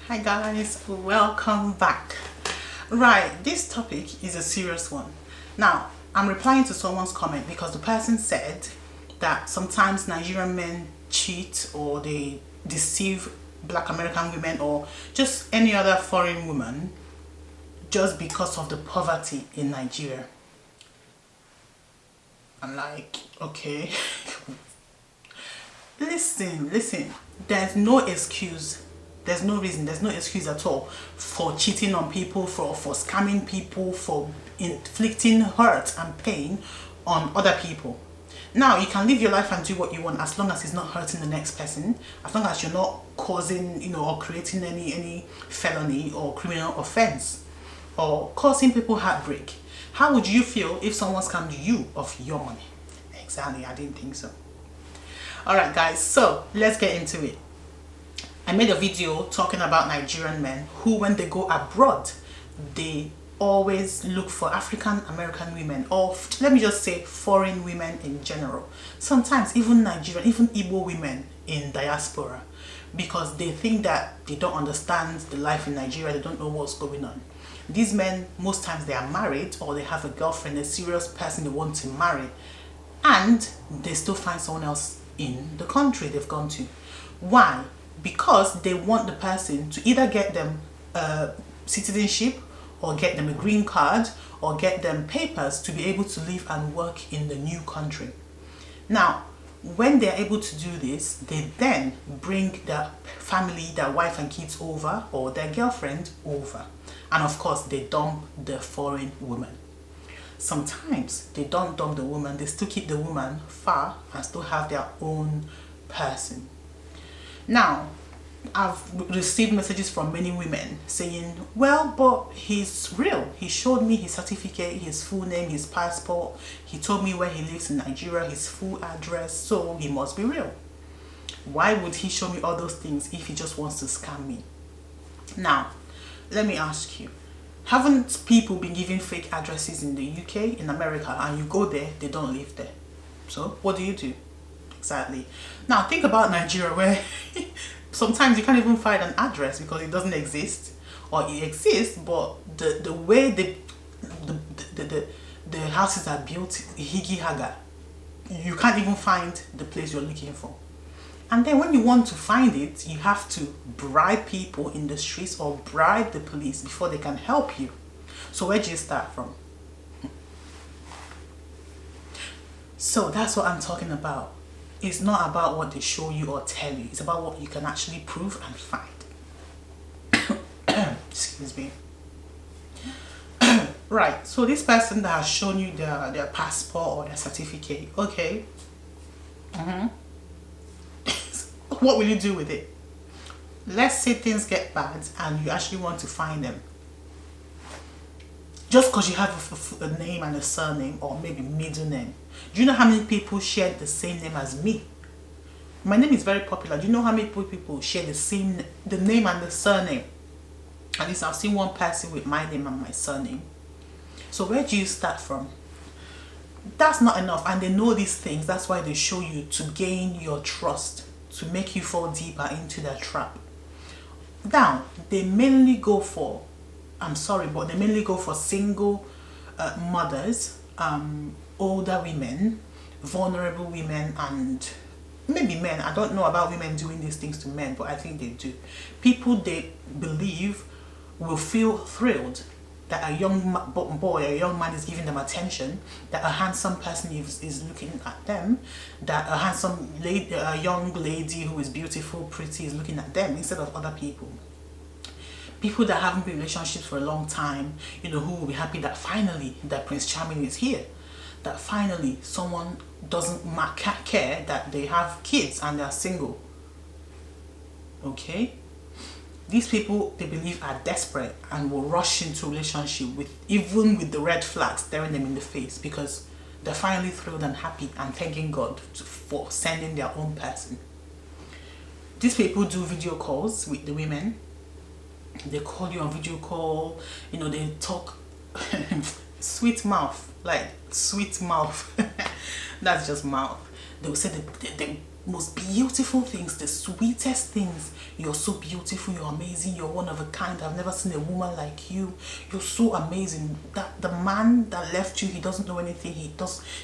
Hi guys, welcome back. Right, this topic is a serious one. Now, I'm replying to someone's comment because the person said that sometimes Nigerian men cheat or they deceive black American women or just any other foreign woman just because of the poverty in Nigeria. I'm like, okay. Listen, there's no excuse, there's no reason, there's no excuse at all for cheating on people, for scamming people, for inflicting hurt and pain on other people. Now, you can live your life and do what you want as long as it's not hurting the next person, as long as you're not causing, or creating any felony or criminal offense or causing people heartbreak. How would you feel if someone scammed you of your money? Exactly, I didn't think so. Alright guys, so let's get into it. I made a video talking about Nigerian men who, when they go abroad, they always look for African American women, or let me just say foreign women in general. Sometimes even Nigerian, even Igbo women in diaspora, because they think that they don't understand the life in Nigeria, they don't know what's going on. These men, most times they are married or they have a girlfriend, a serious person they want to marry, and they still find someone else in the country they've gone to. Why? Because they want the person to either get them citizenship or get them a green card or get them papers to be able to live and work in the new country. Now, when they're able to do this, they then bring their family, their wife and kids over, or their girlfriend over. And of course, they dump the foreign woman. Sometimes they don't dump the woman, they still keep the woman far and still have their own person. Now, I've received messages from many women saying, well, but he's real. He showed me his certificate, his full name, his passport. He told me where he lives in Nigeria, his full address, so he must be real. Why would he show me all those things if he just wants to scam me? Now, let me ask you, haven't people been given fake addresses in the UK, in America, and you go there, they don't live there? So what do? Exactly. Now think about Nigeria, where sometimes you can't even find an address because it doesn't exist, or it exists, but the way the houses are built, higgy haga, you can't even find the place you're looking for. And then when you want to find it, you have to bribe people in the streets or bribe the police before they can help you. So where do you start from? So that's what I'm talking about. It's not about what they show you or tell you. It's about what you can actually prove and find. Excuse me. Right, so this person that has shown you their passport or their certificate, okay. What will you do with it? Let's say things get bad and you actually want to find them. Just because you have a name and a surname, or maybe middle name. Do you know how many people share the same name as me? My name is very popular. Do you know how many people share the name and the surname? At least I've seen one person with my name and my surname. So where do you start from? That's not enough, and they know these things. That's why they show you, to gain your trust, to make you fall deeper into their trap. Now, they mainly go for, I'm sorry, but they mainly go for single mothers, older women, vulnerable women, and maybe men. I don't know about women doing these things to men, but I think they do. People they believe will feel thrilled that a young boy, a young man is giving them attention, that a handsome person is looking at them, that a handsome lady, a young lady who is beautiful, pretty, is looking at them instead of other people. People that haven't been in relationships for a long time, who will be happy that finally that Prince Charming is here, that finally someone doesn't care that they have kids and they're single. Okay? These people, they believe, are desperate and will rush into a relationship even with the red flags staring them in the face, because they're finally thrilled and happy and thanking God for sending their own person. These people do video calls with the women. They call you on video call, they talk sweet mouth, like sweet mouth. That's just mouth. They will say most beautiful things, the sweetest things. You're so beautiful, you're amazing, you're one of a kind. I've never seen a woman like you. You're so amazing. That the man that left you, he doesn't know anything. He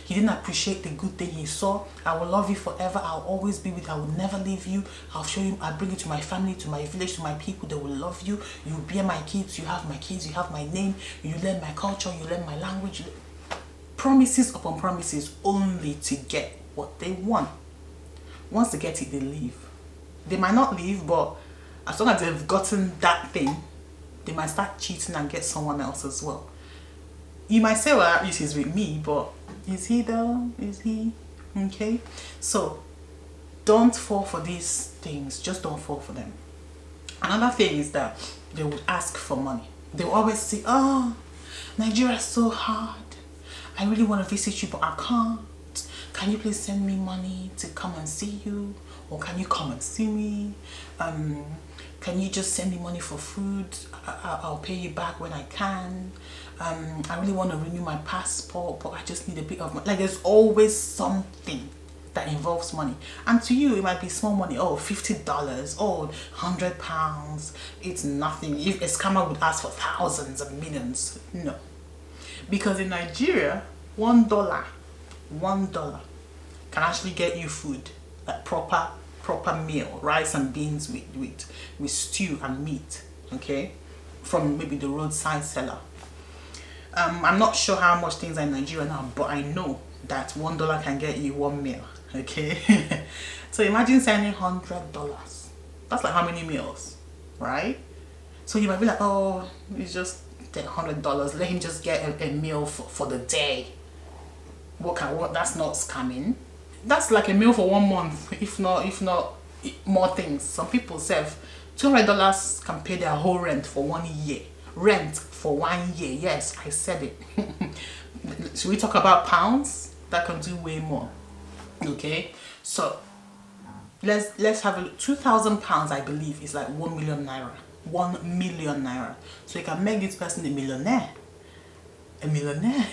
didn't appreciate the good thing he saw. I will love you forever. I'll always be with you. I will never leave you. I'll show you, I'll bring you to my family, to my village, to my people. They will love you. You bear my kids, you have my kids, you have my name, you learn my culture, you learn my language. Promises upon promises, only to get what they want. Once they get it, they leave. They might not leave, but as long as they've gotten that thing, they might start cheating and get someone else as well. You might say, well, at least he's with me, but is he though? Is he? Okay? So, don't fall for these things. Just don't fall for them. Another thing is that they would ask for money. They will always say, oh, Nigeria is so hard. I really want to visit you, but I can't. Can you please send me money to come and see you? Or can you come and see me? Can you just send me money for food? I'll pay you back when I can. I really want to renew my passport, but I just need a bit of money. Like, there's always something that involves money. And to you, it might be small money. Oh, $50. Oh, £100. It's nothing. If a scammer would ask for thousands and millions. No. Because in Nigeria, $1 can actually get you food, like proper meal, rice and beans with stew and meat, okay, from maybe the roadside seller. I'm not sure how much things are in Nigeria now, but I know that $1 can get you one meal, okay. So imagine sending $100. That's like how many meals, right? So you might be like, oh, it's just $100. Let him just get a meal for the day. What? That's not scamming. That's like a meal for 1 month, if not more things. Some people save $200 can pay their whole rent for 1 year. Rent for 1 year. Yes, I said it. Should we talk about pounds? That can do way more. Okay, so let's have a look. £2,000, I believe, is like 1 million naira. 1 million naira. So you can make this person a millionaire. A millionaire.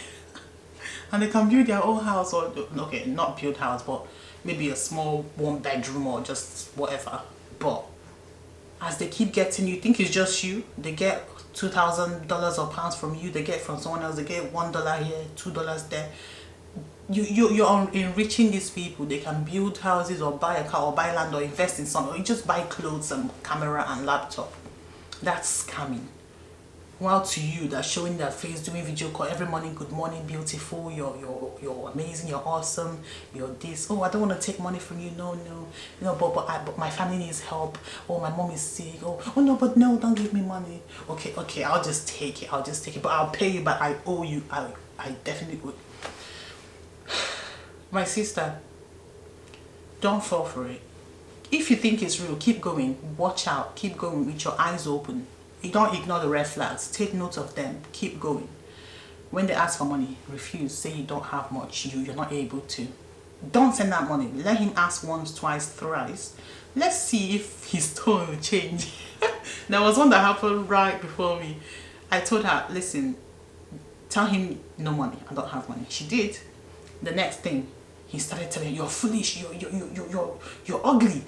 And they can build their own house, or okay, not build house, but maybe a small 1-bedroom or just whatever. But as they keep getting, you think it's just you, they get $2,000 or pounds from you, they get from someone else, they get $1 here, $2 there. You're enriching these people. They can build houses or buy a car or buy land or invest in something, or you just buy clothes and camera and laptop. That's scamming. While to you, they're showing their face, doing video call every morning. Good morning, beautiful. You're amazing. You're awesome. You're this. Oh, I don't want to take money from you. No. But my family needs help. Oh, my mom is sick. Oh no, but no, don't give me money. Okay. I'll just take it. But I'll pay you. But I owe you. I definitely would. My sister, don't fall for it. If you think it's real, keep going. Watch out. Keep going with your eyes open. You don't ignore the red flags. Take note of them. Keep going. When they ask for money, refuse. Say you don't have much. You're not able to. Don't send that money. Let him ask once, twice, thrice. Let's see if his tone will change. There was one that happened right before me. I told her, listen, tell him no money. I don't have money. She did. The next thing, he started telling me, you're foolish, you're ugly,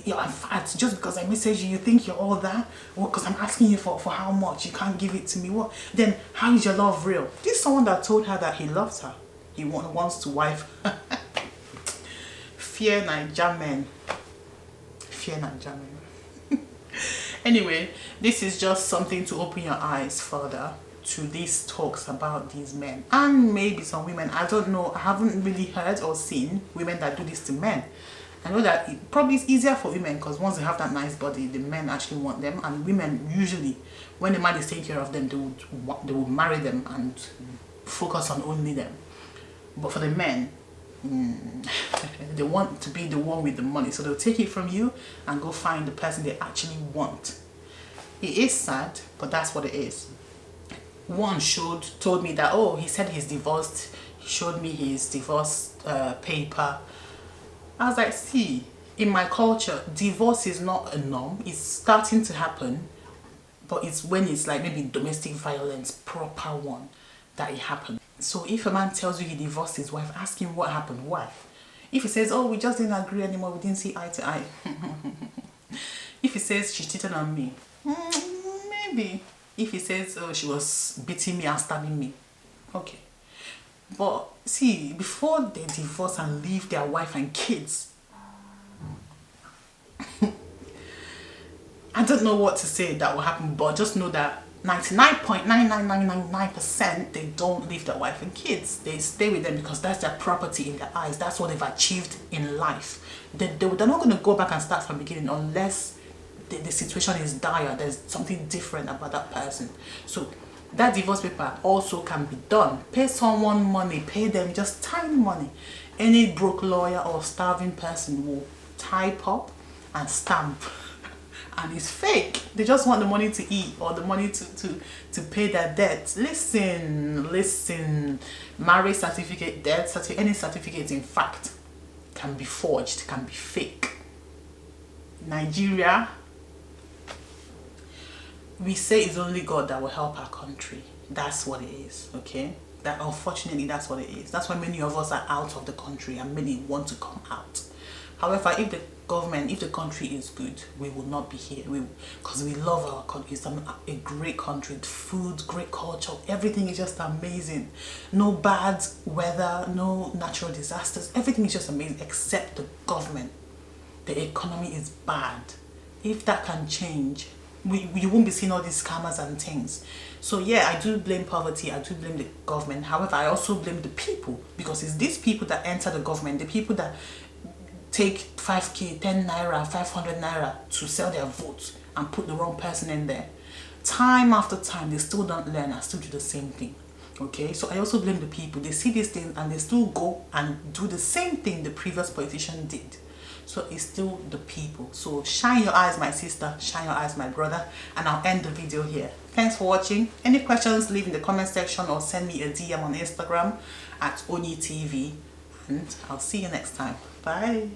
you're fat. Just because I message you, you think you're all that? Well, because I'm asking you for how much, you can't give it to me. What? Then how is your love real? This is someone that told her that he loves her. He wants to wife. Fear Nigerian men. Fear Nigerian men. Anyway, this is just something to open your eyes further to these talks about these men, and maybe some women. I don't know, I haven't really heard or seen women that do this to men. I know that it probably is easier for women because once they have that nice body, the men actually want them, and women usually, when the man is taking care of them, they would marry them and focus on only them. But for the men, they want to be the one with the money, so they'll take it from you and go find the person they actually want. It is sad, but that's what it is. One told me that, oh, he said he's divorced. He showed me his divorce paper. I was like, see, in my culture, divorce is not a norm. It's starting to happen, but it's when it's like maybe domestic violence, proper one, that it happened. So if a man tells you he divorced his wife, ask him what happened. Why? If he says, oh, we just didn't agree anymore, we didn't see eye to eye. If he says she cheated on me, maybe. If he says, oh, she was beating me and stabbing me, okay. But see, before they divorce and leave their wife and kids, I don't know what to say that will happen, but just know that 99.99999% they don't leave their wife and kids. They stay with them because that's their property in their eyes. That's what they've achieved in life. They're not going to go back and start from the beginning unless the situation is dire. There's something different about that person. So that divorce paper also can be done. Pay someone money, pay them just tiny money. Any broke lawyer or starving person will type up and stamp. And it's fake. They just want the money to eat or the money to pay their debts. Listen. Marriage certificate, death certificate, any certificate in fact can be forged, can be fake. Nigeria, we say it's only God that will help our country. That's what it is, okay? That unfortunately that's what it is. That's why many of us are out of the country and many want to come out. However, if the government, if the country is good, we will not be here. Because we love our country. It's a great country. Food, great culture. Everything is just amazing. No bad weather, no natural disasters. Everything is just amazing except the government. The economy is bad. If that can change, you won't be seeing all these scammers and things. So yeah, I do blame poverty. I do blame the government. However, I also blame the people, because it's these people that enter the government, the people that take 5k, 10 naira, 500 naira to sell their votes and put the wrong person in there. Time after time, they still don't learn and still do the same thing. Okay, so I also blame the people. They see these things and they still go and do the same thing the previous politician did. So it's still the people. So shine your eyes, my sister, shine your eyes, my brother, and I'll end the video here. Thanks for watching. Any questions, leave in the comment section or send me a DM on Instagram at ONYIITV, and I'll see you next time. Bye.